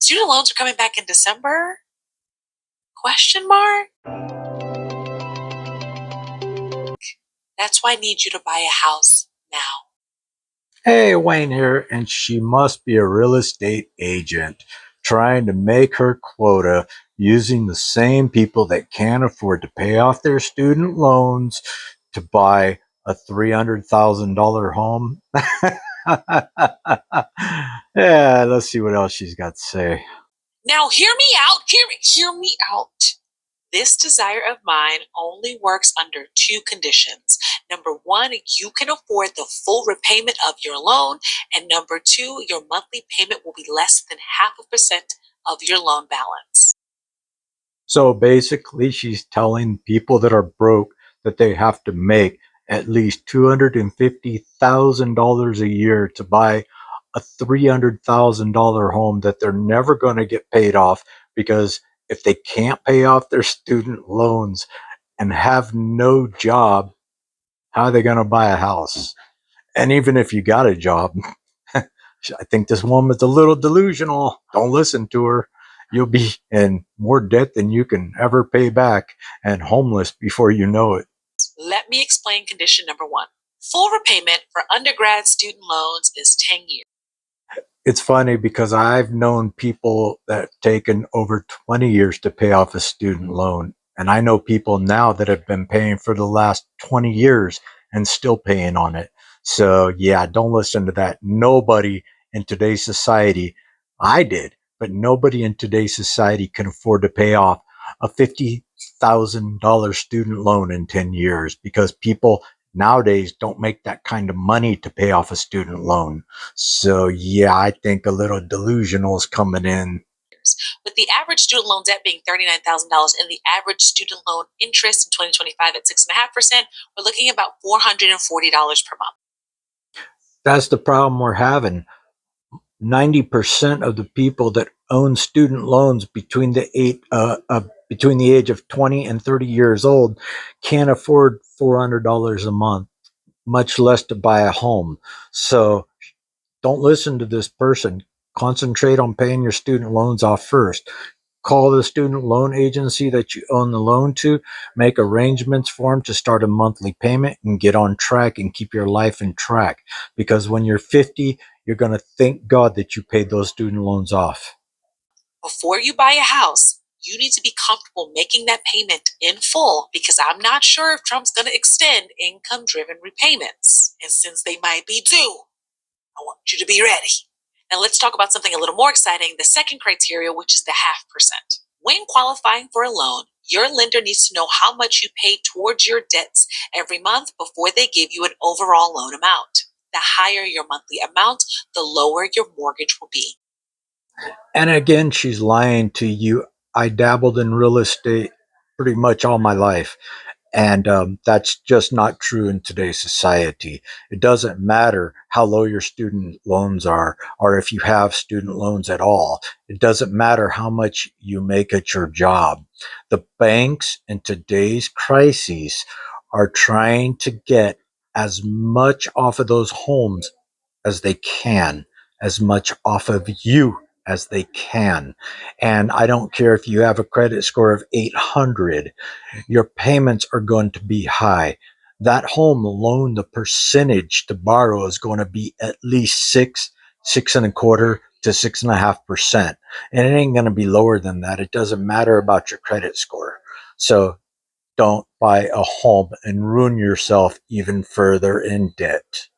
Student loans are coming back in December? Question mark? That's why I need you to buy a house now. Hey, Wayne here, and she must be a real estate agent trying to make her quota using the same people that can't afford to pay off their student loans to buy a $300,000 home. Yeah, let's see what else she's got to say. Now hear me out. Hear me out. This desire of mine only works under two conditions. Number one, you can afford the full repayment of your loan. And number two, your monthly payment will be less than 0.5% of your loan balance. So basically, she's telling people that are broke that they have to make at least $250,000 a year to buy a $300,000 home that they're never going to get paid off, because if they can't pay off their student loans and have no job, how are they going to buy a house? And even if you got a job, I think this woman's a little delusional. Don't listen to her. You'll be in more debt than you can ever pay back and homeless before you know it. Let me explain condition number one. Full repayment for undergrad student loans is 10 years. It's funny because I've known people that have taken over 20 years to pay off a student loan. And I know people now that have been paying for the last 20 years and still paying on it. So yeah, don't listen to that. Nobody in today's society, I did, but nobody in today's society can afford to pay off a $50,000 student loan in 10 years, because people nowadays don't make that kind of money to pay off a student loan. So yeah, I think a little delusional is coming in. With the average student loan debt being $39,000 and the average student loan interest in 2025 at 6.5%, we're looking at about $440 per month. That's the problem we're having. 90% of the people that own student loans between the age of 20 and 30 years old can't afford $400 a month, much less to buy a home. So don't listen to this person. Concentrate on paying your student loans off first. Call the student loan agency that you own the loan to, make arrangements for them to start a monthly payment, and get on track and keep your life in track. Because when you're 50, you're going to thank God that you paid those student loans off. Before you buy a house, you need to be comfortable making that payment in full, because I'm not sure if Trump's going to extend income driven repayments. And since they might be due, I want you to be ready. Now let's talk about something a little more exciting, the second criteria, which is the 0.5%. When qualifying for a loan, your lender needs to know how much you pay towards your debts every month before they give you an overall loan amount. The higher your monthly amount, the lower your mortgage will be. And again, she's lying to you. I dabbled in real estate pretty much all my life. And that's just not true in today's society. It doesn't matter how low your student loans are, or if you have student loans at all. It doesn't matter how much you make at your job. The banks in today's crises are trying to get as much off of those homes as they can, as much off of you as they can. And I don't care if you have a credit score of 800, your payments are going to be high. That home loan, the percentage to borrow is going to be at least 6.25% to 6.5%. And it ain't going to be lower than that. It doesn't matter about your credit score. So don't buy a home and ruin yourself even further in debt.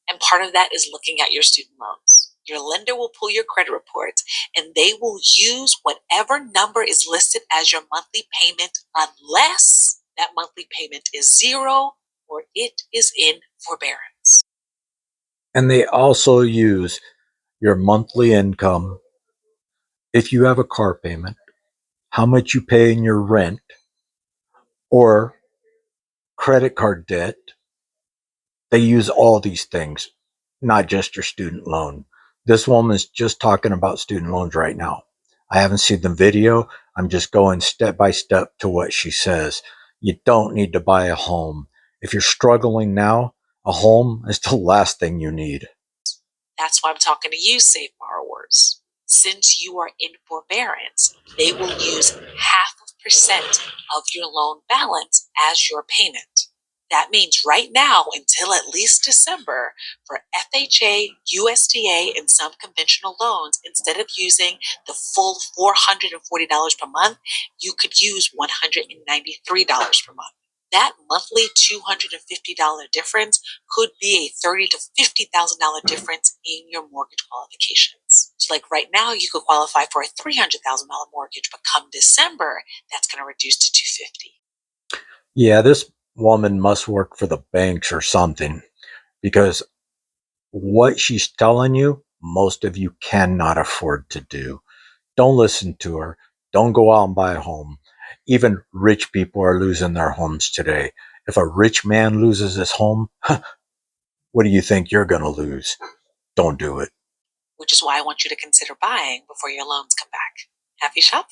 And part of that is looking at your student loans. Your lender will pull your credit reports and they will use whatever number is listed as your monthly payment, unless that monthly payment is zero or it is in forbearance. And they also use your monthly income, if you have a car payment, how much you pay in your rent, or credit card debt. They use all these things, not just your student loan. This woman's just talking about student loans right now. I haven't seen the video. I'm just going step by step to what she says. You don't need to buy a home. If you're struggling now, a home is the last thing you need. That's why I'm talking to you, safe borrowers. Since you are in forbearance, they will use 0.5% of your loan balance as your payment. That means right now, until at least December, for FHA, USDA, and some conventional loans, instead of using the full $440 per month, you could use $193 per month. That monthly $250 difference could be a $30,000 to $50,000 difference in your mortgage qualifications. So, like right now, you could qualify for a $300,000 mortgage, but come December, that's going to reduce to $250,000. Yeah, this woman must work for the banks or something because what she's telling you, most of you cannot afford to do. Don't listen to her. Don't go out and buy a home. Even rich people are losing their homes today. If a rich man loses his home, what do you think you're going to lose? Don't do it. Which is why I want you to consider buying before your loans come back. Happy shopping.